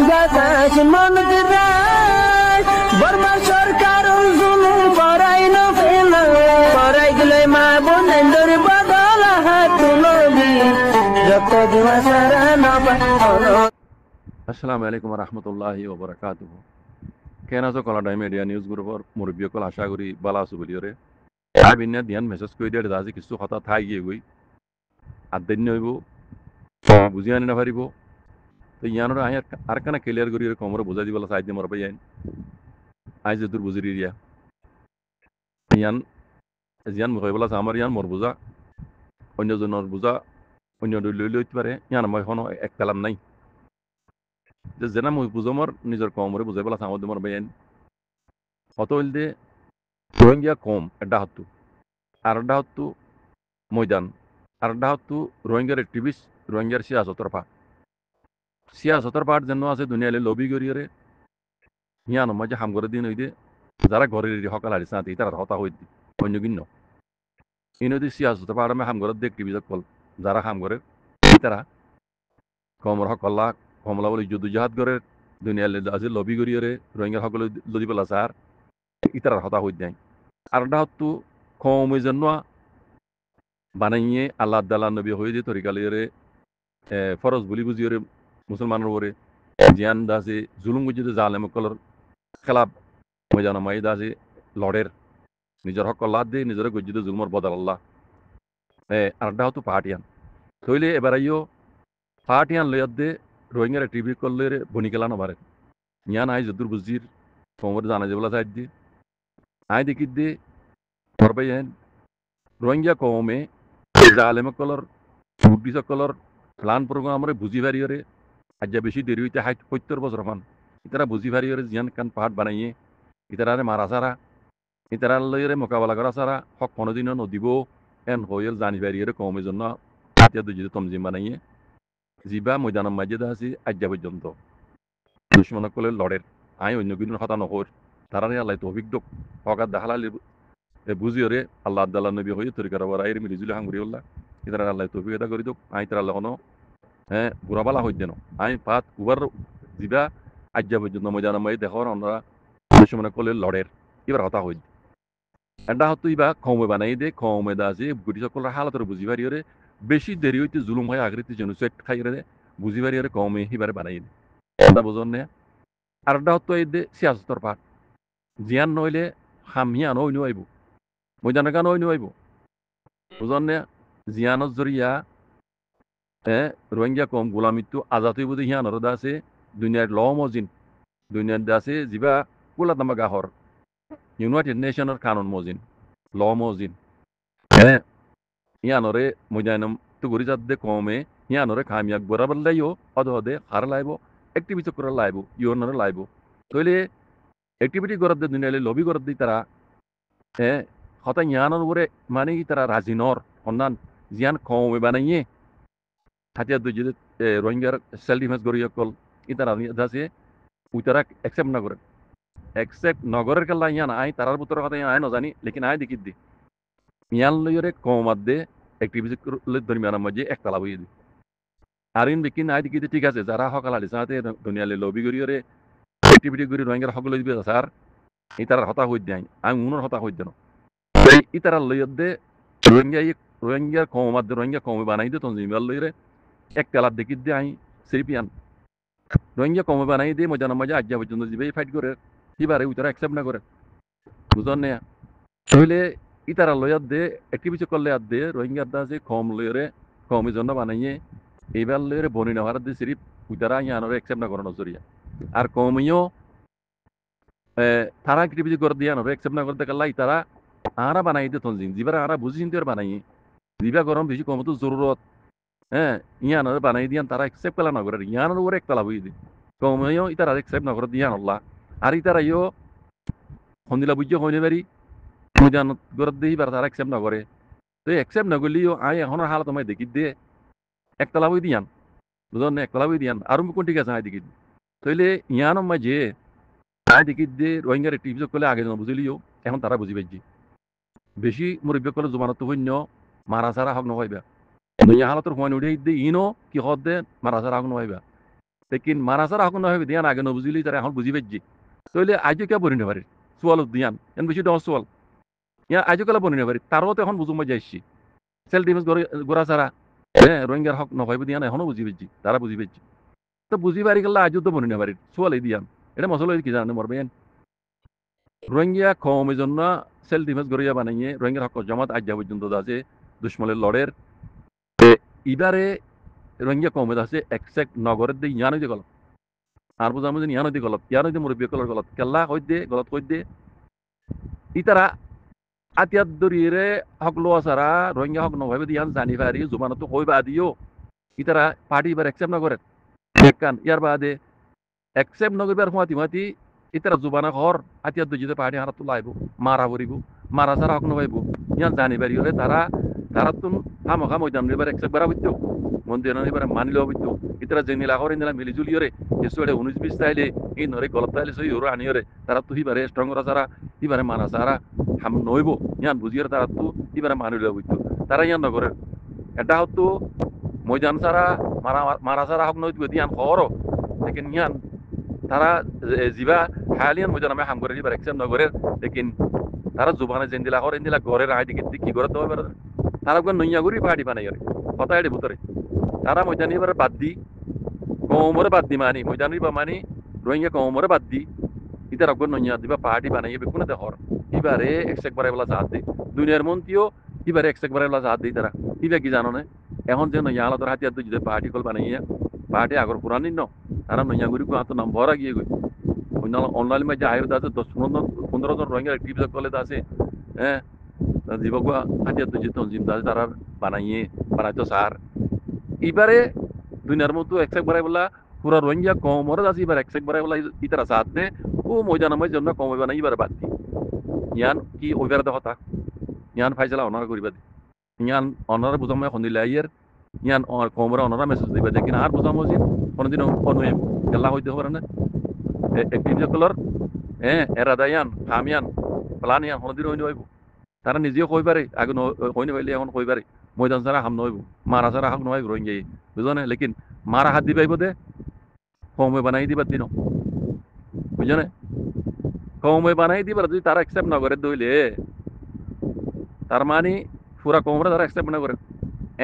বাতাস মন দিরাই বর্মা সরকার জুলুম করাই না ফেলা করাই গেলে মা বোনেদের বদল হাত তুলবি যত দিবা সারা না পানো। আসসালামু আলাইকুম রহমতুল্লাহি ওয়া বারাকাতুহু। কেন আছো কলাডাই মিডিয়া নিউজ গ্রুপর মুরব্বীসকল আশা করি বালা আছো বলিওরে আবিনা ধ্যান মেসেজ করে দিয়ে আজি কিছু কথা থাই গিয়ে গই আদিন হইব বুঝি আনি না পারিব তো ইয়ানোর আই আর কানা ক্লিয়ার করি কমরে বুঝাই দিবলা সাইড দিয়ে মর পাই আইন আই যে দূর বুঝি রিয়া ইয়ান জিয়ান মুখাই বলা আমার ইয়ান মর বুঝা অন্যজনের বুঝা অন্য লই লইতে পারে ইয়ান মই এখনো এক কালাম নাই যে যেনা মই বুঝমর নিজের কমরে বুঝাই বলা আমার তোমার বাইন অত হইল দে রোহিঙ্গা কম এটা হতো আর এটা হতো ময়দান আর এটা হতো রোহিঙ্গার অ্যাক্টিভিস্ট রোহিঙ্গার সিয়াসতর পাঠ যেন আছে দুনিয়ালে লবি করিয়ে হিয়ানো মাঝে হাম করে দিন হইদে যারা ঘরের সকাল হারিস না তারা হতা হই অন্য কিন্ন ইনদি সিয়াসতর পাঠ আমি হাম করে দে অ্যাক্টিভিস্ট কল যারা হাম করে তারা কমর হকল্লা কমলা বলে যুদ্ধ জাহাজ করে দুনিয়ালে আছে লবি করিয়ে রোহিঙ্গার সকলে লদি পেলা স্যার ইতারা হতা হই দেয় আর এটা হতো কমে জন্য বানাইয়ে আল্লাহ দাল্লাহ নবী হয়ে দিয়ে তরিকালিয়ে ফরজ বলি বুঝিয়ে মুসলমানের ওরে জিয়ান দাসে জুলুম গুজিতে জালেম কলর খেলাপ ময়দান মাই দাসে লড়ের নিজের হক আল্লাহ দিয়ে নিজের গজ্জিতে জুলমর বদল আল্লাহ আরটা হতো পাহাটিয়ান তৈলে এবার আইও পাহাটিয়ান লয়ার দে রোহিঙ্গার টিভি করলে বনি খেলা নবারে ইয়ান আই যদুর বুঝির কোমর জানা যাবলা সাইড দিয়ে আই দেখি দে করবাই রোহিঙ্গা কমে জালেম কলর বুদ্ধি সকলর প্লান প্রোগ্রামরে বুঝি পারিয়রে আজ বেশি দেরি হইতে 70 বছর মান ইতারা বুঝি পারিয়রে জিয়ান কান পাহাড় বানাইয়ে ইতারারে মারা সারা ইতারা লইরে মোকাবেলা করা সারা হক কোনোদিনও নদিব এন হইল জানি পারিয়রে কমে জন্য হাতিয়া দুজিতে তমজিম বানাইয়ে জিবা ময়দানের মাঝে আছে আজ পর্যন্ত দুশ্মন কলে লড়ের আই অন্য কিছু হতা নহর তারারে আল্লাহ তৌফিক দোক হকাত দেখালালি বুঝিওরে আল্লাহ আদাল্লাহ নবী হয়ে তরিকার আইর মিলিজুলি হাঙ্গুরিউল্লাহ ইতারা আল্লাহ তৌফিক এটা করি দোক আই তারা আল্লাহ কোনো বুড়াবালা হই দেন আই পাত উবার জিবা আজ্জা পর্যন্ত ময়দানের মাঝে দেখর আমরা দুশ্মন কলে লড়ের এবার হতা হই এটা হতো ইবা কমে বানাই দে কমে দা আছে গুটি সকলের হালতের বুঝি পারিওরে বেশি দেরি হইতে জুলুম হয় আগৃতি জেনোসাইড খাইরে বুঝি পারিওরে কমে হিবারে বানাই দে এটা বুঝন না আর এটা হতো এই দে সিয়াসতর পাঠ জিয়ান নইলে হামিয়া নই নইব ময়দানের গান নই নইব বুঝন না জিয়ানত জরিয়া রোহিঙ্গা কম গোলামিত্ব আজাদ হইব যে হিয়ানর দা আছে দুনিয়ার ল মজিন দুনিয়ার দা আছে যিবা কোলা তামা গাহর ইউনাইটেড নেশনের কানুন মজিন ল মজিন ইয়ানরে ময়দানম তো গরি যাতে কমে ইয়ানরে কামিয়াব বরাবর লাইও অদহদে হার লাইব অ্যাক্টিভিটি করে লাইব ইউনরে লাইব তইলে অ্যাক্টিভিটি গরদ দুনিয়ালে লবি গরদ দি তারা হতা ইয়ানর উপরে মানে তারা রাজিনর হন্নান জিয়ান কমে বানাইয়ে হাতিয়া দুজিতে রোহিঙ্গার সেলফ ডিফেন্স গড়ি কল ইতারা আছে উতারা অ্যাকসেপ্ট না করে एक्सेप्ट नगरेर केला यान आय तारार बुतर কথা আয় নজানি লেকিন আয় দেখি দি ইয়ান লইরে কমাদ দে অ্যাক্টিভিটি দরমিয়ান মাঝে একতলা হই দি আরিন বিকিন আয় দেখি ঠিক আছে যারা হকাল আলি সাথে দুনিয়ালে লবি করিরে অ্যাক্টিভিটি করি রোহিঙ্গার হকল দিবে স্যার এই তারার হতা হই দেয় আমি উনর হতা হই দেন এই তারা লইর দে রোহিঙ্গার কমাদ দে রোহিঙ্গা কমে বানাই দে তনজিমাল লইরে একতলা দেখি দে আই সিরিপিয়ান রোহিঙ্গা কমে বানাই দে মজানা মজা আজ্জা পর্যন্ত দিবে ফাইট করে হিবারে উতারা অ্যাকসেপ্ট না করে বুঝন না তাহলে ইতারা লয়ার দে অ্যাক্টিভিটি করলে আর দে রোহিঙ্গার দা আছে কম লয়রে কমের জন্য বানাইয়ে এইবার লয়রে বনি নেওয়ার দে সিরিপ উতারা ইয়ানরে অ্যাকসেপ্ট না করে নজরিয়া আর কমিও তারা অ্যাক্টিভিটি করে দিয়ে আনরে অ্যাকসেপ্ট না করতে কাল্লাই তারা আরা বানাই দে তনজিম জিবার আরা বুঝি চিন্তে বানাই জিবা গরম বেশি কম তো জরুরত ইয়ানরে বানাই দিয়ান তারা অ্যাকসেপ্ট করা না করে ইয়ানর উপরে একতলা হই দি কমিও ইতারা অ্যাকসেপ্ট না করে দিয়ান আল্লাহ আর ইতারা ইও হন্দিলা বুঝিও হইনে পারি ময়দান গরত দেই বার তারা অ্যাকসেপ্ট না করে তো অ্যাকসেপ্ট না করলেও আই এখনের হালত আমায় দেখি দে একতলা বই দিয়ান বুঝলেন না একতলা বই দিয়ান আর কোন ঠিক আছে আয় দেখি তাইলে ইয়ানো মাঝে আয় দেখি দে রোহিঙ্গার টিভি করলে আগে যেন বুঝলিও এখন তারা বুঝি পাইছি বেশি মুরব্বী করলে জমানত হইন্য মারা সারা হক নভাইবা দুনিয়া হালতর হুয়ান উঠে দে ইনো কি হদ দে মারা সারা হক নভাইবা লেকিন মারা সারা হক নয় দিয়ান আগে নবুঝিলি তারা এখন বুঝি পেয়েছি তাহলে আজও কে বনি নেবারি সোয়াল দিয়ান এন বেশি দশ সোয়াল ইয়া আজও কেলা বনি নেবারি তারও তো এখন বুঝুম যাইছি সেল ডিফেন্স গোরা সারা হ্যাঁ রোহিঙ্গার হক নভাইব দিয়ান এখনো বুঝি পেয়েছি তারা বুঝি পেয়েছি তো বুঝি পারি গেলে আজও তো বনি নেবারি সোয়াল দিয়ান এটা মশলা কি জানেন মরবেন রোহিঙ্গা কমের জন্য সেল ডিফেন্স গড়িয়া বানাইয়ে রোহিঙ্গার হক জমাত আজ পর্যন্ত আছে দুশ্মনের লড়ের ইবারে রোহিঙ্গা কমে আছে একসেক্ট নগরের দিয়ে ইয়ানো দিয়ে গলত আর বোঝার মধ্যে ইয়ানো দিয়ে গলত ইয়ানো দিয়ে মুরব্বী কলার গলত কেল্লা কই দে গলত কই দে ইতারা আতিয়াত দরিয়ে হক লোয়া সারা রোহিঙ্গা হক নভাবে দিয়ান জানি পারি জুমানো তো কই বা দিও ইতারা পার্টি এবার একসেপ্ট নগরে কান ইয়ার বাদে একসেপ্ট নগরবার হুয়াতি হুয়াতি ইতারা জুবানা ঘর আতিয়াত দরিয়ে পার্টি হারা তো লাইব মারা ভরিব মারা সারা হক নভাইব ইয়ান জানি পারি তারা তারা তো হামখা ময়দান এবার একসেপ্ট বেড়া হইতো মন্দির এবার মানি লওয়া হইতো ইতারা জেনিলা ঘর ইন্দিলা মিলি জুলিয়রে কিছু এটা 19-20 তাইলে এই নরে গলত তাইলে সই হরো আনিয়রে তারা তো হিবারে স্ট্রং করা সারা হিবারে মানা সারা হাম নইব ইয়ান বুঝিয়রে তারা তো হিবারে মানি লওয়া হইতো তারা ইয়ান নগরে এটা হতো ময়দান সারা মারা সারা হক নইতো দিয়ান খবরও লেকিন ইয়ান তারা জিবা হালিয়ান ময়দান আমি হাম করে হিবার একসেপ্ট নগরে লেকিন তারা জুবানে জেন্দিলা ঘর ইন্দিলা ঘরের আইডি কি করে দেওয়া পারে তারা নইয়া করি পার্টি বানাই কথা এটি ভিতরে তারা ময়দানি এবার বাদ দি কমরে বাদ দি মানি ময়দানি বা মানি রোহিঙ্গা কমরে বাদ দি ইতার অগ্র নইয়া দিবা পার্টি বানাই বেকুনে দেখর ইবারে একসেক বারে বলা জাহাজ দি দুনিয়ার মন্ত্রীও ইবারে একসেক বারে বলা জাহাজ দি তারা ইবা কি জানো না এখন যে নইয়া আলাদা হাতিয়ার যদি পার্টি কল বানাইয়া পার্টি আগর পুরানি ন তারা নইয়া করি তো নাম ভরা গিয়ে গই অনলাইন মাঝে আয়ের আছে 10-15 জন রোহিঙ্গা অ্যাক্টিভিটি কলে আছে হ্যাঁ জীবক হাতিয়ার যদি তঞ্জিম দাস তারা বানাইতো সার এবারে দুনিয়ার মতো একসেক বারে বলা পুরা রোহিঙ্গা কমরে আছে এবার একসেক বারে বলা ইতারা সাথ নে ও ময়দানামের জন্য কমে বানাই এবার বাদ দি ইয়ান কি ওইবার কথা ইয়ান ফাইসলা অনার করিবা দি ইয়ান অনার বুঝাম এখন দিলে আইয়ের ইয়ান কমরে অনারা মেসেজ দিবা দেখি আর বুঝাম যে কোনোদিন অনুয়ে খেলা হইতে পারে না একটিভিটি কলর এরা দায়ান হামিয়ান প্লান ইয়ান কোনোদিন হইনি হইব তারা নিজেও কই পারে আগে হইনি পাইলে এখন কই পারে ময়দান ছাড়া হাম নহইব মারা ছাড়া হাক নহয় রোহিঙ্গা বুঝনে লেকিন মারা হাত দিবাইব দে কমে বানাই দিবার দিন বুঝনে কমে বানাই দিবার যদি তারা একসেপ্ট না করে দইলে তার মানে পুরা কমরে তারা একসেপ্ট না করে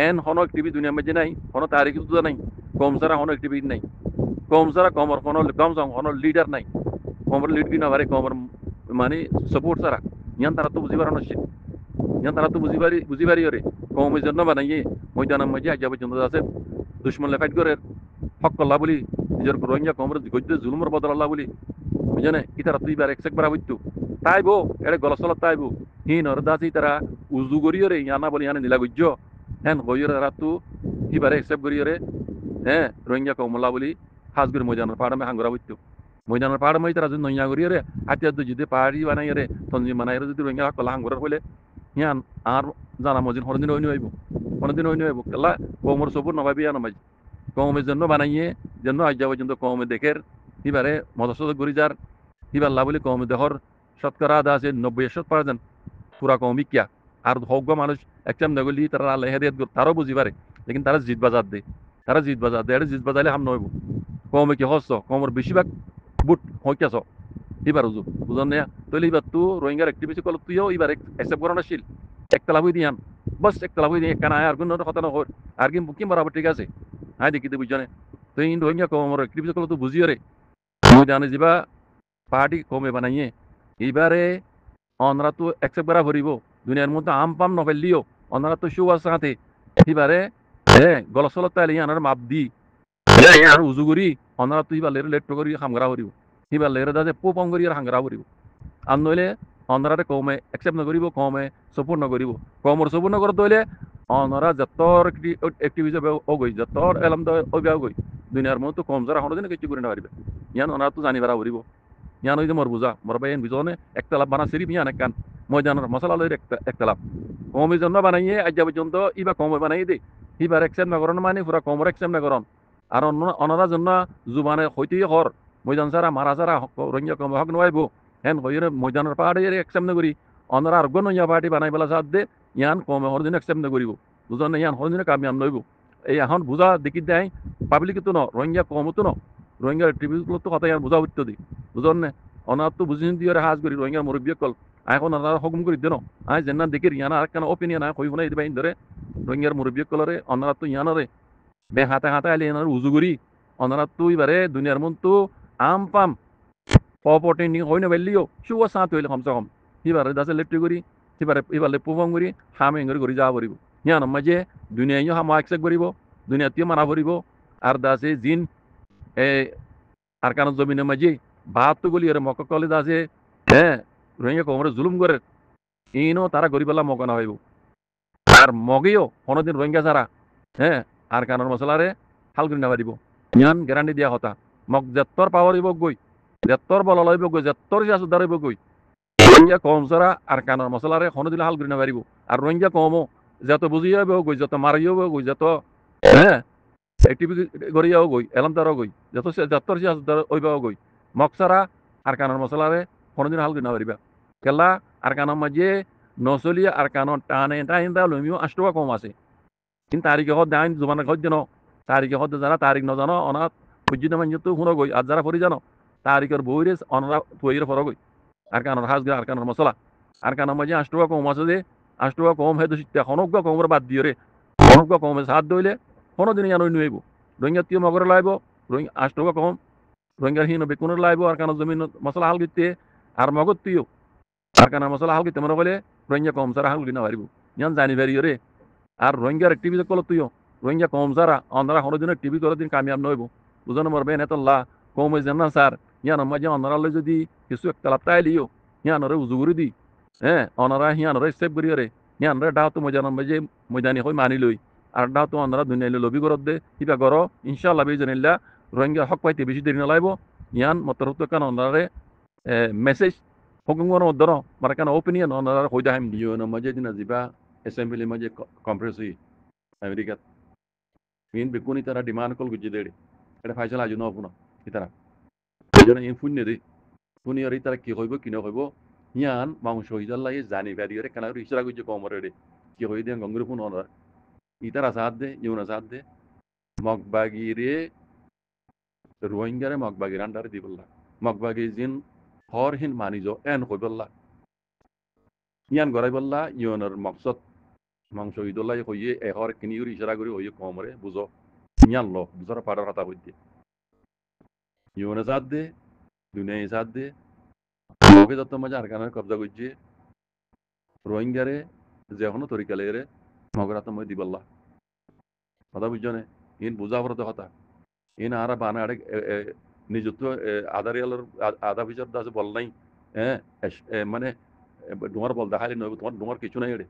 এন হন একটিভি দুনিয়া মধ্যে নাই কোনো তারিখ তো নাই কম ছাড়া হন একটিভিটি নাই কম ছাড়া কমর কোনো কম হন লিডার নাই কমর লিড কি না পারে কমর মানে সাপোর্ট ছাড়া ইয়ান তারা তো বুঝিবার নছিল ইয়ান তারা তো বুঝিবারি ওরে কমের জন্য বানাইয়ে ময়দানের মধ্যে আজ পর্যন্ত আছে দুশ্মন লেফাইট করে হক করলা বলি নিজের রোহিঙ্গা কমর গদ্য জুলুমের বদল আল্লাহ বলি বুঝনে ইতারা তুই বার একসেক বারা হইতো তাইবো এটা গলসলত তাইবো হি নরদাসি তারা উজু করিয়রে ইয়ানা বলি ইয়ানে নীলা গুজ্জ হ্যাঁ গইয়রে তারা তো ইবারে একসেপ্ট করিয়রে হ্যাঁ রোহিঙ্গা কমলা বলি হাজগুর ময়দানের পাড়ামে হাঙ্গরা হইতো ময়দানের পাড়ামে তারা যদি নইয়া করিয়রে হাতিয়ার যদি পাহাড়ি বানাইরে তঞ্জিম বানাইরে যদি রোহিঙ্গা কলা হাঙ্গরের হইলে ইয়ান আর জানা মজিন হরদিন হইনি হইব কোনোদিন হইনি হইব কেলা কমর সবুর নভাবি ইয়ান মাঝ কমের জন্য বানাইয়ে জন্য আজ পর্যন্ত কমে দেখের এবারে মদসদ গড়ি যার হিবাল্লা বলে কমে দেখর শতকরা আদা আছে 90% পুরা কমি কিয়া আর হক মানুষ একদম নগলি তারা আল্লাহ হেদিয়ত তারও বুঝি পারে লেকিন তারা জিত বাজার দে তারা জিত বাজার দে এটা জিত বাজাইলে হাম নইব কমে কি হস কমর বেশিরভাগ বুট হইয়াছ এবার বুঝন না তৈলে এবার তো রোহিঙ্গার অ্যাক্টিভিটি কল তুইও এবার অ্যাকসেপ্ট করা নাছিল একটা লাভ দিয়ান বাস একটা লাভ দিয়ে কেন আর কোনো কথা না হয় আর কি বুকিং বরাবর ঠিক আছে হ্যাঁ দেখি তো বুঝনে তো এই রোহিঙ্গা কমর অ্যাক্টিভিটি কল তো বুঝিও রে মই জানে যাবা পার্টি কমে বানাইয়ে এইবারে অনরা তো অ্যাকসেপ্ট করা ভরিব দুনিয়ার মধ্যে আম পাম নফেললিও অনরা তো শু আছে হাতে এবারে গলসলত তাইলে আনার মাপ দি আর উজু করি অনরা তো এবার লেট করি হামগরা ভরিব এবার লেরে দাজে পোপম করি আর হাঙ্গরা ভরিব আর নইলে অনরাতে কমে অ্যাকসেপ্ট নকরিব কমে সপোর্ট নকরিব কমর সপোর্ট নকর দইলে অনরা যতর অ্যাক্টিভিটি অগই যতর এলাম অগই দুনিয়ার মধ্যে কম যারা হনো দিন কিছু করে না পারিবে ইয়ান অনরা তো জানি পারা ভরিব ইয়ান হইতে মর বুঝা মর বাইন বিজনে একটা লাভ বানা সিরিপ ইয়ান একখান ময়দানের মশলা লইর একটা লাভ কমের জন্য বানাইয়ে আজ পর্যন্ত ইবা কমে বানাই দে ইবার অ্যাকসেপ্ট না করন মানে পুরা কমর অ্যাকসেপ্ট না করন আর অনরা জন্য জুবানে হইতেই হর ময়দান সারা মারা সারা রোহিঙ্গা কম হক নবাইব হেন হইরে ময়দানের পাহাড়ে অ্যাকসেপ্ট না করি অনরা আর নইয়া পার্টি বানাই বেলা সাথ দে ইয়ান কমে হর দিন অ্যাকসেপ্ট না করিব বুঝন না ইয়ান হর দিনে কামিয়ান নইব এই এখন বুঝা দেখি দেয় পাবলিক তো ন রোহিঙ্গা কম তো ন রোহিঙ্গার অ্যাক্টিভিস্টগুলো তো কথা বোঝা উঠতে দিই বুঝন না অনার তো বুঝিন দিয়ে হাজ করি রোহিঙ্গার মুরব্বী কল এখন ওনারা হুকুম করে দেন আয় যেন দেখি ইয়ানা আর কেন অপিনিয়ন আয় কই ফোনাই দিবাই ধরে রোহিঙ্গার মুরব্বী কলরে ওনারা তো ইয়ানরে বে হাতে হাতে আইলে এনার উজু করি ওনারা তো এবারে দুনিয়ার মন তো আম পাম পপটে নি হই না বেলিও শুয়া সাত হইলে কমসে কম এবারে দাসে লেফটি করি এবারে পুফম করি হামে করি যা করিব ইয়ান মাঝে দুনিয়ায় হামা একসেক করিব দুনিয়াতেও মানা করিব আর দাসে জিন এ আর কারণ জমিনের মাঝে ভাত তো গলি মক কলে দাসে হ্যাঁ রোহিঙ্গা কোমরে জুলুম করে ইনো তারা গরিবেলা মকা না হইব আর মগেও কোনোদিন রোহিঙ্গা ছাড়া হ্যাঁ আর কারণ মশলারে হাল করে না দিব ইয়ান গ্যারান্টি দিয়া কথা মক যেত্তর পাওয়ার হইব গই যেত্তর বল লইব গই যেত্তর জাসুদার হইব গই রোহিঙ্গা কম ছাড়া আর কারণ মশলারে কোনোদিন হাল করে না পারিব আর রোহিঙ্গা কমও যত বুঝিয়ে হইব গই যত মারিও গই যত হ্যাঁ একটিভিটি গড়িয়াও গই এলাম তারও গই যত যেত্তর জাসুদার হইব গই মক ছাড়া আর কারণ মশলারে কোনোদিন হাল করে না পারিবা কেলা আর কারণ মাঝে নচলিয়ে আর কারণ টানে টাইন দা লমিও 8 টাকা কম আছে কিন্তু তারিখে হদ দাইন জুমানা হদ জানো তারিখে হদ জানা তারিখ নজানো অনাথ বুঝি না মানজে তো শুনো গই আর যারা পরি জানো তারিখের বইরে অনরা তৈরি ফর গই আর কারণ হাজ আর কারণ মশলা আর কারণ মাঝে 8 টাকা কম আছে যে 8 টাকা কম হে তো হনক কমরে বাদ দিয়ে রে হনক কমে সাথ দইলে কোনো দিন জানো নইব রোহিঙ্গা তিও মগরে লাইব রোহিঙ্গা 8 টাকা কম রোহিঙ্গার হিনো বেকুনের লাইব আর কারণ জমিন মশলা হাল গিতে আর মগত তুইও আর কারণ মশলা হাল গিতে মনে বলে রোহিঙ্গা কম সারা হাল গিনা পারিব জান জানি বেরিয়ে রে আর রোহিঙ্গার টিভি কল তুইও রোহিঙ্গা কম সারা অন্ধারা কোনো দিনের টিভি করে দিন কামিয়াব নইব বুঝানো মরবে নেতল্লা কম হয়েছে না স্যার ইয়ান মাঝে অন্ধারালে যদি কিছু একটা লাপ্তাই লিও ইয়ানরে উজুগুরি দি হ্যাঁ অনারা হিয়ানরে সেভ করি রে হিয়ানরে ডাও তো মজান মাঝে ময়দানি হই মানি লই আর ডাও তো অন্ধারা দুনিয়াইলে লবি করত দে কিবা করো ইনশাআল্লাহ বেজনিল্লা রোহিঙ্গা হক পাইতে বেশি দেরি নলাইব ইয়ান মতরত কান অন্ধারে মেসেজ হুকুম কোন মধ্যে মানে কেন ওপিনিয়ন অন্ধারা হইদা হাম দিও না মাঝে দিনা জিবা অ্যাসেম্বলি মাঝে কনফারেন্স হই আমেরিকাত ইন বেকুনি তারা ডিমান্ড কল গুজি দেড়ে এটা ফাইসাল আজ নপুন ইতারা যেন ইন ফুন্নে দে ফুনি আর ইতারা কি হইব কি নহইব ইয়ান মাংস হইজাল লাগে জানি ব্যারিয়ারে কেন ইসরা গুজি কমরে রে কি হই দেন গঙ্গুর ফুন অনরা ইতারা সাথ দে ইউনা সাথ দে মগবাগিরে রোহিঙ্গারে মগবাগির আন্ডারে দিবল্লা মগবাগি জিন হর হিন মানিজ এন হইবল্লা ইয়ান গড়াই বললা ইউনের মকসদ মাংস ইদলাই হইয়ে এহর কিনিউর ইশারা করি হইয়ে কমরে বুঝো ইয়ান লো বুঝার পাড়ার কথা হইতে ইউনে সাথ দে দুনিয়ায় সাথ দে ওকে যত মজা আর কানের কবজা করছে রোহিঙ্গারে যে এখনো তরিকা লেগে মগরা তো মই দিবল্লা কথা বুঝছো না ইন বুঝা পড়তে কথা ইন আর বানা আড়ে নিযুক্ত আধারিয়ালের আধা বিচার দাসে বল নাই হ্যাঁ মানে ডুমার বল দেখালি নয় তোমার ডুমার কিছু নাই এড়ে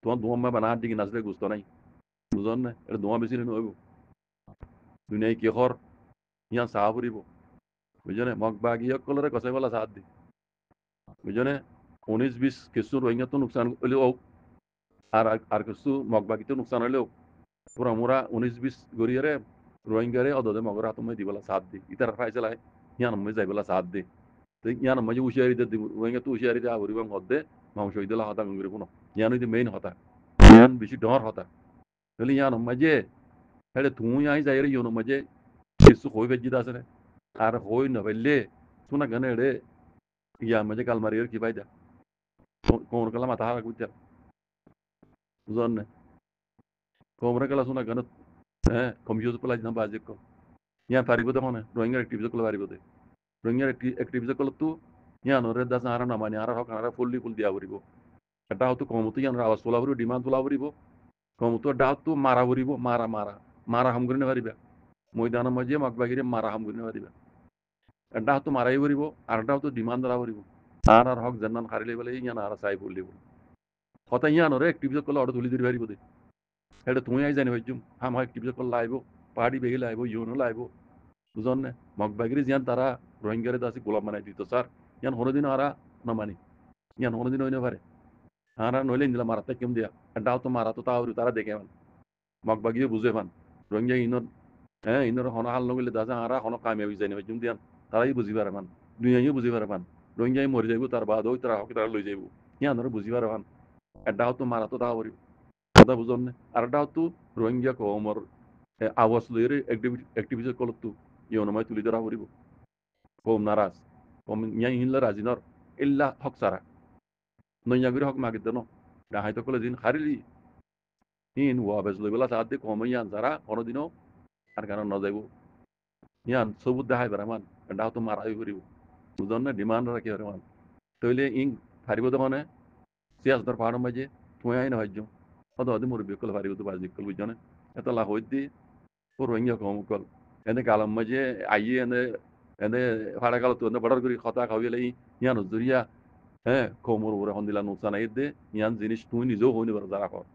তোমার ধোঁয়া বানার দিকে নাচলে গুস্ত নাই বুঝন না এটা ধোঁয়া বেশি নইব দুনিয়ায় কি হর ইয়া চাহ ফুরিব বুঝছো না মগ বাগিয়ে কলরে কষাই বলা সাথ দি বুঝছো না 19-20 কিছু রোহিঙ্গা তো নুকসান হলেও আর কিছু মগ বাগিতে নুকসান হলেও পুরা মোরা 19-20 গড়িয়ারে রোহিঙ্গারে অদদে মগর হাত মই দিবলা সাথ দি ইতার ফাইসলাই ইয়ান মই যাইবলা সাথ দি ইয়ান মই উশিয়ারি দে রোহিঙ্গা তো উশিয়ারি দে আবরিবাং হদে মাংস হইদলা হতা গঙ্গিরে কোনো ইয়ান হইতে মেইন হতা ইয়ান বেশি ডর হতা তাহলে ইয়ান মাঝে হেড়ে তুই আই যাই রে ইয়ন মাঝে কিছু হই বেজি দাসরে আর হই না বললে শোনা গানে রে ইয়া মাঝে কাল মারির কি বাইদা কোন কালা মাথা হারা কুইতা বুঝন না কোমরে কালা শোনা গানে হ্যাঁ কমিউজ পলাই না বাজে কো ইয়া পারিব তো মানে রোহিঙ্গা অ্যাক্টিভিটি কল পারিব দে রোহিঙ্গা অ্যাক্টিভিটি কল তু ইয়া নরে দাস আর না মানে আর হক আর ফুললি ফুল দিয়া পড়িব এটা হতো কমতো ইয়ান আওয়াজ তোলা পড়িব ডিমান্ড তোলা পড়িব কমতো ডাউ তো মারা পড়িব মারা মারা মারা হাম করে পারিবা ময়দান মাঝে মগবাগিরে মারা হাম করে পারিবা এটা হতো মারাই পড়িব আর এটা হতো ডিমান্ড দেওয়া পড়িব আর হক জান্নান খারিলে বলে ইয়ান আর চাই ফুললি কথা ইয়ান নরে অ্যাক্টিভিটি কল অর্ডার তুলি দিতে পারিব দে এটা তুমি আই জানি হইজুম হাম অ্যাক্টিভিটি কল লাইব পার্টি বেগে লাইব ইউনো লাইব বুঝন না মগবাগিরি জিয়ান তারা রোহিঙ্গারে দাসি গোলাম বানাই দিত স্যার ইয়ান কোনোদিন আরা না মানি ইয়ান কোনোদিন হইনে পারে আরা নইলে ইন্দিলা মারাতে কেম দিয়া এটাও তো মারা তো তাও তারা দেখে মান মগবাগিয়ে বুঝে পান রোহিঙ্গা ইনর হ্যাঁ ইনর হন হাল নগলে দাসা আরা হন কামিয়াব যাইনি হইজুম দিয়ান তারাই বুঝি পারে মান দুনিয়াই বুঝি পারে পান রোহিঙ্গাই মরে যাইব তার বাদ হই তারা হক তারা লই যাইব ইয়ান বুঝি পারে পান এটাও তো মারা তো তাও কথা বুঝন না আর এটাও তো রোহিঙ্গা কমর আওয়াজ লইরে অ্যাক্টিভিটি করতো ইয়নময় তুলি ধরা পড়িব কম নারাজ কম ইয়াই হিনলে রাজি নর ইল্লা হক সারা নইয়াগুরি হক মাগিদ ন ডাহাই তো কলে দিন হারিলি হিন ওয়া বেজ লইবলা সাহায্য কম ইয়ান যারা কোনোদিনও আর কারণ ন যাইব ইয়ান সবুত দেখাই বেড়ামান ডাহ তো মারাই করিব বুঝন না ডিমান্ড রাখি বেড়ামান তইলে ইং হারিব দোকানে সিয়াসদার পাহাড় মাঝে তুই আইন হজ্য অত অদি মুরব্বী কল হারিব তো বাজি কল বুঝনে এত লা হইদি পুরো ইঙ্গা কম কল এনে গালম মাঝে আইয়ে এনে এনে ফাড়া গাল তো এনে বড় করি কথা খাওয়াইলে ইয়ান জুরিয়া হ্যাঁ কোমর উপরে হন্দিলা নুকসান আই দে ইয়ান জিনিস তুই নিজেও হইনি বার যারা কর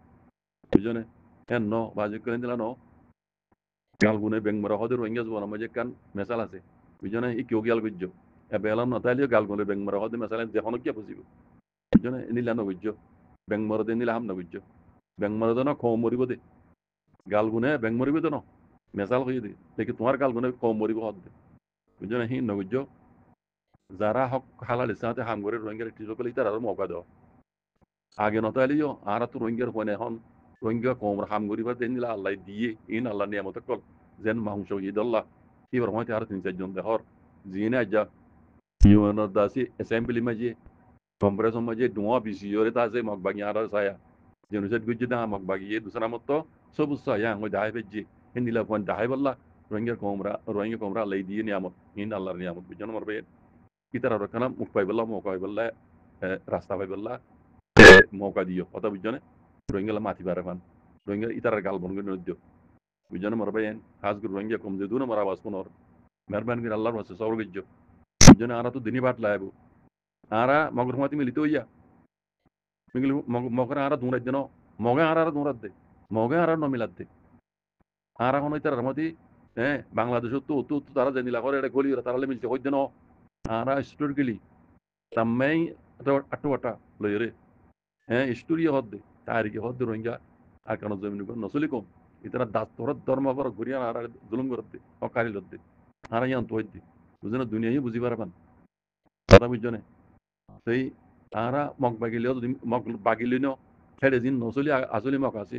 বুঝনে এন ন বাজি করে দিলা ন গালগুনে বেংমরা হদের রোহিঙ্গা জবান মাঝে কান মেসাল আছে বুঝনে ই কেউ গিয়াল গুজ্জ এ বেলাম নতাইলিও গালগুনে বেংমরা হদে মেসাল যেখন কি বুঝিব বুঝনে নিলা ন গুজ্জ বেংমরা দে নিলা হাম না গুজ্জ বেংমরা দে না কম মরিব দে গালগুনে বেং মরিব দে ন মেসাল হয়ে দে দেখি তোমার গালগুনে কম মরিব হদ দে বুঝনে হি ন গুজ্জ যারা হক হালাল ইসলাতে হাম করে রোহিঙ্গার টিজো কলে তার আর মৌকা দাও আগে নতাইলিও আর তো রোহিঙ্গার হনে এখন রোহিঙ্গা কম হাম করিবার দেন নিলা আল্লাহ দিয়ে ইন আল্লাহ নিয়ামত কল যেন মাংস ঈদল্লাহ এবার হয়তো আর 3-4 জন দেহর জিনে আজ্জা ইউএনর দাসি অ্যাসেম্বলি মাঝে কংগ্রেস মাঝে ডুয়া বিসিওরে দাসে মগবাগি আর সায়া জেনুসেট গুজ্জে দা মগবাগি দুসরা মত সব সায়া ওই দাই বেজি হিন্দিলা পন দাই বল্লা রোহিঙ্গা কোমরা আল্লাহ দিয়ে নিয়ামত ইন আল্লাহর নিয়ামত বুঝন মরবে কিতারা রকনা মুখ পাই বল্লা মৌকা পাই বল্লা রাস্তা পাই বল্লা মৌকা দিও কথা বুঝনে রোহিঙ্গা মাতি পারে পান রোহিঙ্গা ইতারা গাল বনগে নদ্য বুঝনে মরবে খাস করে রোহিঙ্গা কম যে দুনো মারা বাস কোনর মেহরবানি করে আল্লাহর ওয়াসে সবর গজ্জ বুঝনে আরা তো দিনী বাট লাইবো আরা মগর মাতি মিলিত হইয়া মিগলি মগর আরা দুরাত দেন মগে আরা দুরাত দে মগে আরা ন মিলাত দে আরা কোন ইতারা মতি হ্যাঁ বাংলাদেশ তো তো তারা জানিলা করে এটা গলি তারা মিলছে হই দেন আরা স্টোর গলি তাম্মাই আটুয়াটা লইরে হ্যাঁ স্টোরিয়া হদ দে তারিখে হদ রোহিঙ্গা আর কেন জমিন নসলি কম ইতারা দাস তোর ধর্ম পর ঘুরিয়া আর জুলুম করতে অকারি লদ্দে আর ইয়ান তো হইতে বুঝেন দুনিয়াই বুঝি পারবান কথা বুঝজনে সেই তারা মগ বাগিলেও যদি মগ বাগিলি ন হেডে দিন নসলি আসলি মগ আছে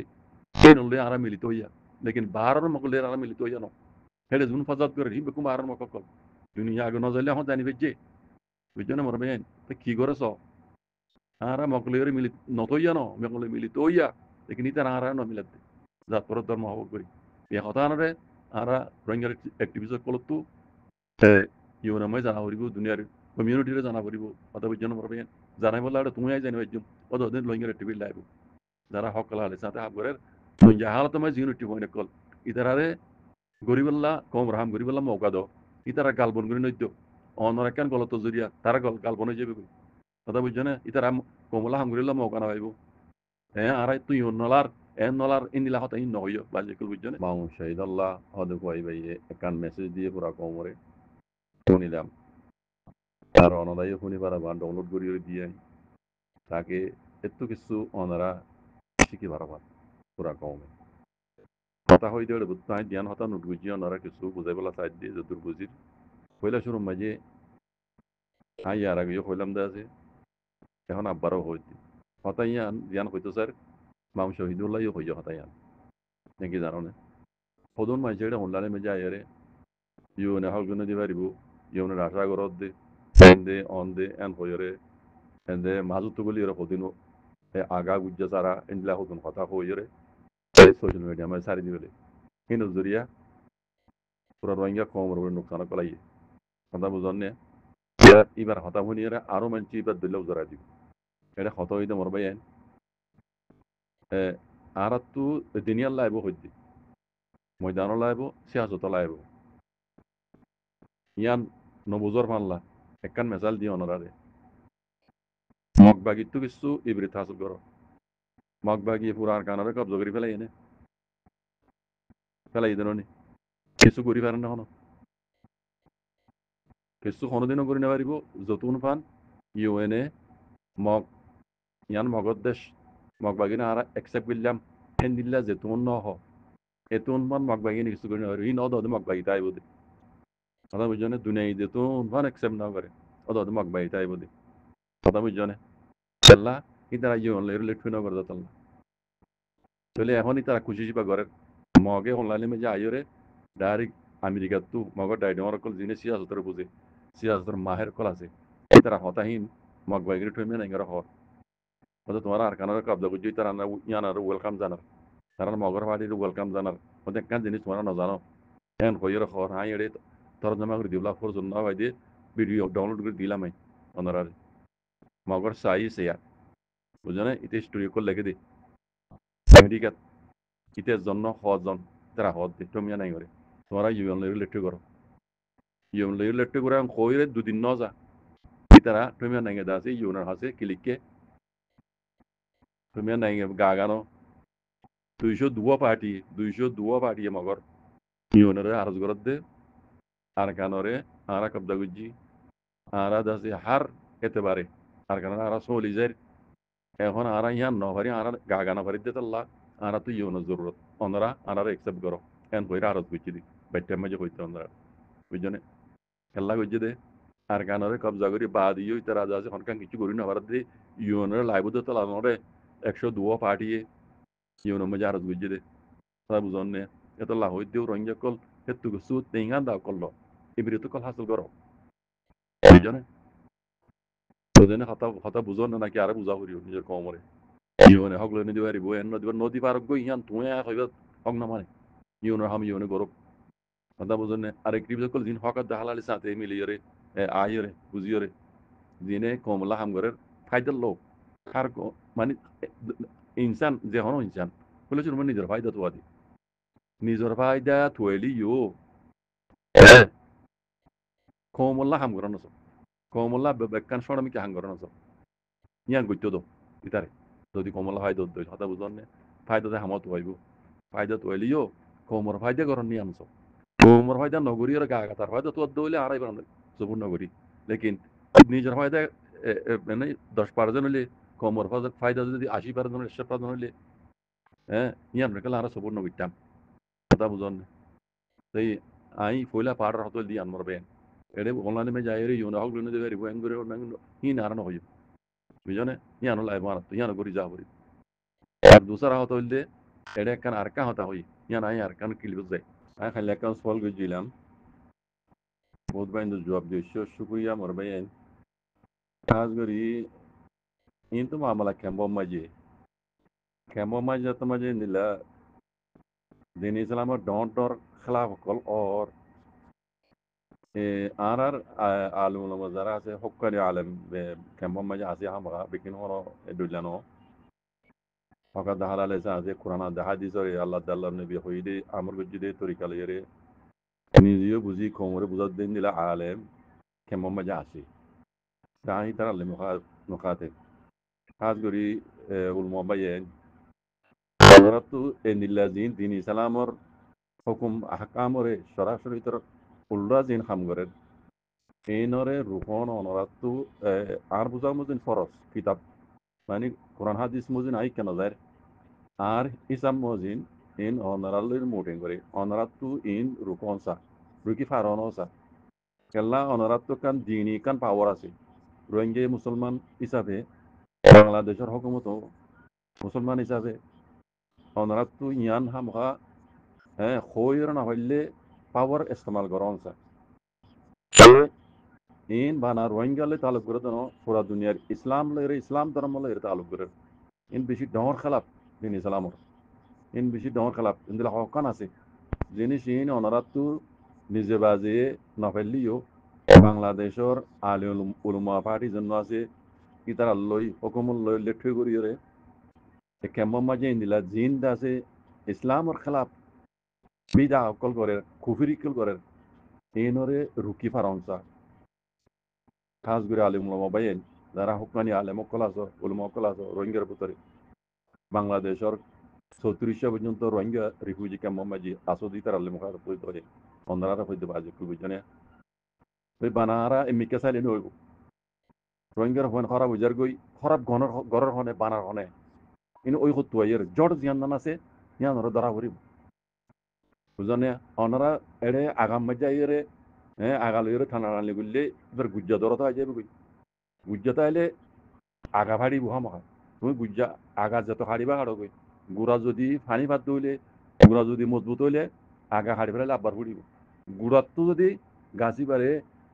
সেই নলে আর মিলিত হইয়া লেকিন বাহারের মগলে আর মিলিত হইয়া ন হেডে যুন ফজাত করে হি বেকুম বাহারের মগ কল দুনিয়া আগে নজলে এখন জানি বেজে বুঝজনে মরবেন তো কি করে স আর মগলে মিলিত নতইয়া ন মগলে মিলিত হইয়া লেকিন ইতার আর ন মিলাতে জাত পর ধর্ম হব করি এই কথা আনরে আর রোহিঙ্গার অ্যাক্টিভিস্ট কলতো ইউনাময় জানা করিব দুনিয়ার কমিউনিটিরে জানা করিব কথা বুঝজন পারবেন জানাই বললে তুমি জানি একজন অত দিন লইঙ্গের টিভি লাইব যারা হকলা হলে সাথে হাব করে হালত মই ইউনিটি হইনে কল ইতারারে গরিবল্লা কম রাহাম গরিবল্লা মৌকা দাও ইতারা গালবন করি নদ্য অনর একখান গলত জরিয়া তারা গালবন হয়ে যাবে কথা বুঝছো না ইতারা কমলা হাম গরিল্লা মৌকা না পাইব হ্যাঁ আর তুই নলার নলার ইন্দিলা হতা ইন নহইয় বাজিকল বুঝছো না মাউ শাহিদাল্লাহ হদ কই ভাই একখান মেসেজ দিয়ে পুরা কমরে শুনিলাম আর অনদায় শুনিবার আবার ডাউনলোড করিয়ে দিয়ে তাকে একটু কিছু অনারা শিখি বারবার পুরা কমে কথা হয়ে দেবে বুঝতে ধ্যান হতা নোট বুঝি অনারা কিছু বুঝাই বলা চাই দিয়ে যদুর বুঝির পয়লা শুরু মাঝে আর আগে হইলাম দে আছে এখন আব্বারও হইতে হতাইয়ান ধ্যান হইতো স্যার মাম শহীদুল্লাহ হইয়া হতাইয়ান নাকি জানো না সদন মাঝে এটা হল্লালে মেজে আয়ারে ইউনে হলগুনে দি পারিব ইউনে আশা ঘরত দে দে অন দে এন হইরে এনে মাজুতো গলি এর হদিন আগা গুজ্জা সারা এনলা হদন কথা হইরে সোশ্যাল মিডিয়া মানে সারি দিবেলে হিন জরিয়া পুরা রোহিঙ্গা কম রবে নুকসান কলাই কথা বুঝনে এবার হতা হইনিরে আরো মানছি এবার দিলেও জরা দিব এটা হত হইতে মরবাই আর তো দিনিয়ার লাইব হইতে ময়দানও লাইব সিয়াসত লাইব ইয়ান নবুজর মানলা একখান মেজাল দিয়ে অনারারে মগবাগিতো কিছু ইবরিত হাসিল করো মগবাগি পুরার কানারে কবজ করি ফেলাই এনে ফেলাই দেন কিছু করি পারেন না হন কিছু কোনোদিনও করি না পারিব যতুন ফান ইউএনএ মগ ইয়ান মগর দেশ মগবাগি না আর একসেপ্ট করলাম হেন দিল্লা যেতুন ন হ এতুন ফান মগবাগি কিছু করি না পারিব ই নদ মগবাগি তাই বোধে কথা বুঝনে দুনিয়া যেতুন ফান একসেপ্ট না করে অদ মগবাগি তাই বোধে কথা বুঝনে আল্লাহ ইতারা ইউন লেট ফিন করে দতল চলে এখনই তারা খুশি চিপা করে মগে অনলাইনে মেজে আইরে ডাইরেক্ট আমেরিকার তো মগর ডাইডমর কল জিনে সিয়াসতের বুঝে সিয়াসতের মাহের কল আছে তারা হতাহীন মগ বাইগরি ঠইমে নাই গর হর ওদের তোমার আর কানার কবজা বুঝি তারা ইয়ানার ওয়েলকাম জানার তারা মগর পার্টির ওয়েলকাম জানার ওদের কান জিনিস তোমরা না জানো এখন কইয়ের খর হাই এড়ে তরজমা করে দিবলা ফোর জন্য ভাই দিয়ে ভিডিও ডাউনলোড করে দিলাম আমি ওনারা মগর সাই সেয়া বুঝনে ইতে স্টোরি কল লেগে দি আমেরিকা ইতের জন্য হজন তারা হদ দি টমিয়া নাই করে তোমরা ইউএন লেট্টু করো ইউএন লেট্টু করে কইরে দুদিন ন যা তারা টমিয়া নাই দা আছে ইউনের হাসে ক্লিককে টমিয়া নাই গাগানো 202 পার্টি মগর ইউনরে আরজ করত দে আর কানরে আরা কবদা গুজি আরা দাসে হার এতেবারে আর কানরে আরা চলি যায় এখন আরা ইয়ান নভারি আরা গাগানা ভারি দে তাল্লা আরা তো ইউনের জরুরত অনরা আরা একসেপ্ট করো এন কইরা আরজ গুজি দি বাইতে মাঝে কইতে অনরা বুঝজনে খেলা গুজি দে আর কানরে কবজা করি বাদ ইউ তারা দাসে হনকান কিছু করি না ভারত দে ইউনের লাইভ দে তালা নরে 102 পার্টি ইউনের মাঝে আরজ গুজি দে তা বুঝনে এটা লা হই দেউ রঞ্জা কল হেতু সু তেঙ্গা দা কল ইবরিত কল হাসিল করো বুঝনে বুঝনে হতা বুঝন নাকি আরে বুঝা করিও নিজের কমরে ইউনে হগলে নি দিবারি বই এন্ন দিবার নদী পার গই ইয়ান তুই হইবা হগ না মানে ইউনের হাম ইউনে গরব হতা বুঝনে আরে ক্রিবজ কল দিন হকাত দা হালালি সাথে মিলিয়রে আইয়রে বুঝিয়রে দিনে কমলা হাম গরের ফায়দার লোক আর মানে ইনসান যে হনো ইনসান বলে চুর নিজের ফায়দা তো আদি নিজের ফায়দা থুয়েলি ইউ কমলা হাম গরন আছে কমলা বেকান সরম কি হাম গরন আছে ইয়ান গইতো দো ইতারে যদি কমলা ফায়দা দই হতা বুঝনে ফায়দা হামত হইব ফায়দা তো এলিও কমর ফায়দা গরন নি আনছো কমর ফায়দা নগরী আর গা তার ফায়দা তো দইলে আড়াই বান সবুর নগরী লেকিন নিজের ফায়দা মানে 10% হলে কমর ফায়দা যদি 80% 100% হলে হ্যাঁ ইয়ান রেখে আর সবুর নগরীতাম হতা বুঝনে সেই আই ফইলা পাড়ার হতল দি আনমর বেন এড়ে অনলাইনে মে যাই রে ইউনা হক লুনে দেবে রিবো এঙ্গরে নং হি নারানো হইব বুঝনে ইয়ানো লাই মার তো ইয়ানো করি যাবরি আর दूसरा হতল দে এড়ে কান আর কা হতা হই ইয়ান আই আর কান কিল বুঝাই আই খালি কান সল গজিলাম বহুত বাইন জবাব দিছো শুকরিয়া মর বাইন কাজ করি ইন তো মামলা কেমন মাঝে তো মাঝে নিলা দিন ইসলামের ডর খেলাফ কল और আর আলম উলামা যারা আছে হক্কানি আলেম কেমন মাঝে আছে আমরা বিকিন হলো দুলানো হকা দাহাল আলে আছে কোরআন দা হাদিসরে আল্লাহ তাআলা নবী হইদে আমর গজ্জিদে তরিকা লইরে নিজেও বুঝি কোমরে বুঝাত দিন দিলা আলেম কেমন মাঝে আছে তাই তার আলেম নখাতে কাজ করি উলমা বাইন আমরা তো এনিল্লাজিন দিন ইসলামর হুকুম আহকামরে সরাসরি তোর উল্লা জিন খাম করে এইনরে রুহন অনরাতু আর বুঝা মুজিন ফরস কিতাব মানে কোরআন হাদিস মুজিন আই কেন যায় আর ইসাম মুজিন ইন অনরালের মোটিং করে অনরাতু ইন রুকনসা রুকি ফারনসা কেল্লা অনরাতু কান দিনী কান পাওয়ার আছে রোহিঙ্গা মুসলমান হিসাবে বাংলাদেশের হুকুমত মুসলমান হিসাবে অনরাতু ইয়ান হামহা হ্যাঁ খৈর না হইলে পাওয়ার ইস্তেমাল করনসা in bana rohingya le taluk করে দেন পুরা দুনিয়ার ইসলাম ধর্ম le taluk করে in বেশি ডর খেলাপ দিন ইসলামর in বেশি ডর খেলাপ ইন্দলা হকান আছে জিনিস ইন অনারাতু নিজে বাজে নফেলিও বাংলাদেশর আলে উলমা পার্টি জন্য আছে ইতার লই হুকুমুল লই লেঠে করিরে কেমন মাঝে ইন্দিলা জিন আছে ইসলামর খেলাপ বিদা অকল করে কুফরিকল করে ইনরে রুকি ফারংসা খাস করে আলিম উলামা বাইন যারা হুকমানি আলেম অকল আছো উলমা অকল আছো রোহিঙ্গার ভিতরে বাংলাদেশের 3400 পর্যন্ত রোহিঙ্গা রিফিউজি ক্যাম্প মাঝি আসো দিতার আলেম খার পড়তে হয় অন্যরা হইতে বাজে খুব বুঝনে ওই বানারা এমিকে সাইলেন হইব রোহিঙ্গার হন খারাপ বুঝার গই খারাপ ঘরের হনে বানার হনে ইন ওই হতো এর জড় জিয়ান নান আছে ইয়ান ধরা করিব বুঝনে অনরা এড়ে আগাম মাঝে এরে হ্যাঁ আগালইরে ঠান্ডা রানলে গুললে এবার গুজ্জা দরতা হয়ে যাবে গুজ্জা তাইলে আগা ভাড়ি বুহা মহা তুমি গুজ্জা আগা যত হাড়িবা হাড়ো গই গুড়া যদি পানি ভাত দইলে গুড়া যদি মজবুত হইলে আগা হাড়ি ফেলাইলে আব্বার ফুড়িব গুড়াতো যদি গাছি পারে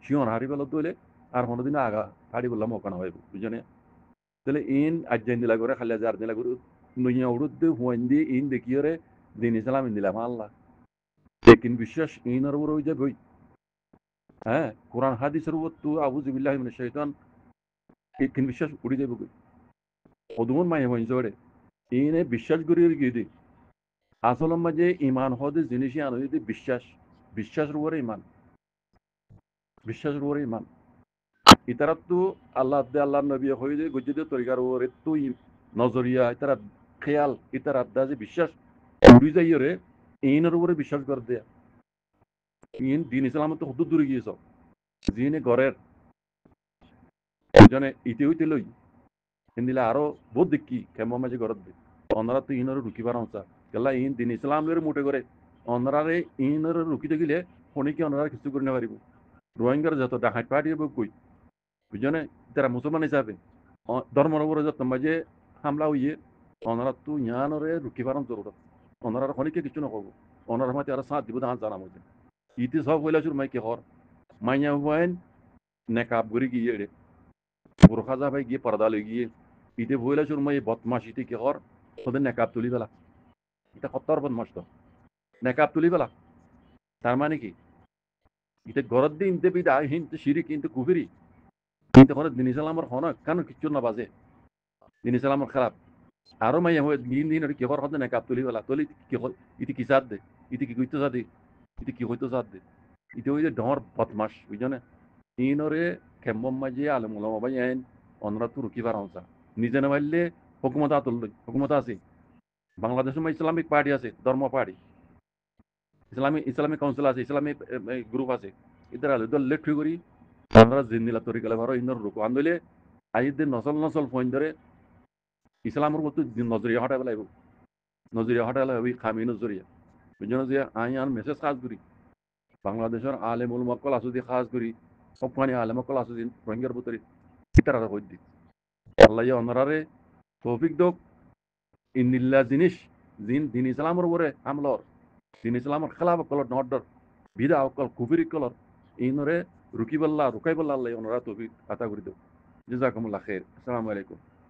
শিওন হারি পেলো তৈলে আর কোনোদিন আগা হাড়ি বললাম ওখানে হইব বুঝনে তাহলে ইন আজ্জাইন দিলা করে খালি যার দিলা করে নইয়া উড়ুদ হুয়াইন দিয়ে ইন দেখিয়ে দিন ইসলাম দিলাম আল্লাহ লেকিন বিশ্বাস ইনের উপর হয়ে যাবে হ্যাঁ কোরআন হাদিসের উপর তো আউযুবিল্লাহি মিনাশ শাইতান লেকিন বিশ্বাস উড়ে যাবে ওদুমন মাই হইন জোরে ইনে বিশ্বাস করিয়ে গিয়ে আসল মাঝে ইমান হদে জিনিসই আনো যদি বিশ্বাস বিশ্বাসের উপরে ইমান বিশ্বাসের উপরে ইমান ইতারা তো আল্লাহ নবী হয়ে যে গজ্জিত তরিকার উপরে তো নজরিয়া ইতারা খেয়াল ইতারা আড্ডা যে বিশ্বাস উড়ি যাই রে ইনের উপরে বিশ্বাস করে দেয়া ইন দিন ইসলামত হত দূরে গিয়েছ যিনি ঘরের জনে ইতে হইতে লই হিন্দিলে আরো বহুত দেখি কেমন মাঝে ঘরত দে অনারা তো ইনর রুকি পারা কেলা ইন দিন ইসলামের মুঠে করে অনারারে ইনর রুকিতে গেলে ফোনিকে অনারা কিছু করে না পারিব রোহিঙ্গার যত ডাকাত পাঠিয়ে কই বুঝনে তারা মুসলমান হিসাবে ধর্মের উপরে যত মাঝে হামলা হইয়ে অনারা তো ইয়ানরে রুকি পারান জরুরত অনারা ফোনিকে কিছু না করবো অনারা মাঝে আর সাথ দিব দাঁত জানা মধ্যে ইতি সব হইলা শুর মাইকে হর মাইয়া হুয়াইন নেকাব গড়ি গিয়ে রে বুরখা যা ভাই গিয়ে পর্দা লই গিয়ে ইতে ভইলা শুর মাই বদমাস ইতে কি হর ওদের নেকাব তুলি বেলা এটা কত্তর বদমাস তো নেকাব তুলি বেলা তার মানে কি ইতে গরদ দিয়ে ইনতে বিদা হিনতে শিরি কিন্তু কুফিরি কিন্তু হরে দিন ইসলামর হন কেন কিচ্ছু না বাজে দিন ইসলামর খারাপ আরো মাইয়া হয়ে দিন দিন কি হর হতে নেকাব তুলি বেলা তুলি কি ইতি কি সাথ দে ইতি কি কইতে সাথে ইতি কি হইতো সাথ দে ইতে ওই যে ডর বদমাস বুঝনে ইনরে খেম্বম মাঝে আলম উলামা ভাই আইন অনরা তো রুকি পারা নিজে না পারলে হুকুমত আতুল হুকুমত আছে বাংলাদেশের ইসলামিক পার্টি আছে ধর্ম পার্টি ইসলামিক কাউন্সিল আছে ইসলামিক গ্রুপ আছে ইতার আলো দল লেট করি আমরা জিন্দিলা তরিকালে ভালো ইন্দর রুকু আন্দোলে আইদের নসল ফোন ধরে ইসলামের মতো নজরিয়া হটাই পেলাইব নজরিয়া হটাই হবে খামি নজরিয়া বুঝলো যে আইন মেসেজ কাজ করি বাংলাদেশের আলেম উলমাকল আসুদি খাস করি সবখানি আলেমকল আসুদি রোহিঙ্গার ভিতরে ইতারা কই দি আল্লাহ অনারারে তৌফিক দোক ইন্দিল্লা জিনিস দিন ইসলামের উপরে হামলর দিন ইসলামের খেলাফ কলর নডর বিদা অকল কুফিরি কলর ইনরে রুকিবাল্লাহ রুকাইবাল্লাহ আল্লাহ ওনারা তৌফিক আতা করে দেব জাযাকুমুল্লাহ খাইর আসসালামু আলাইকুম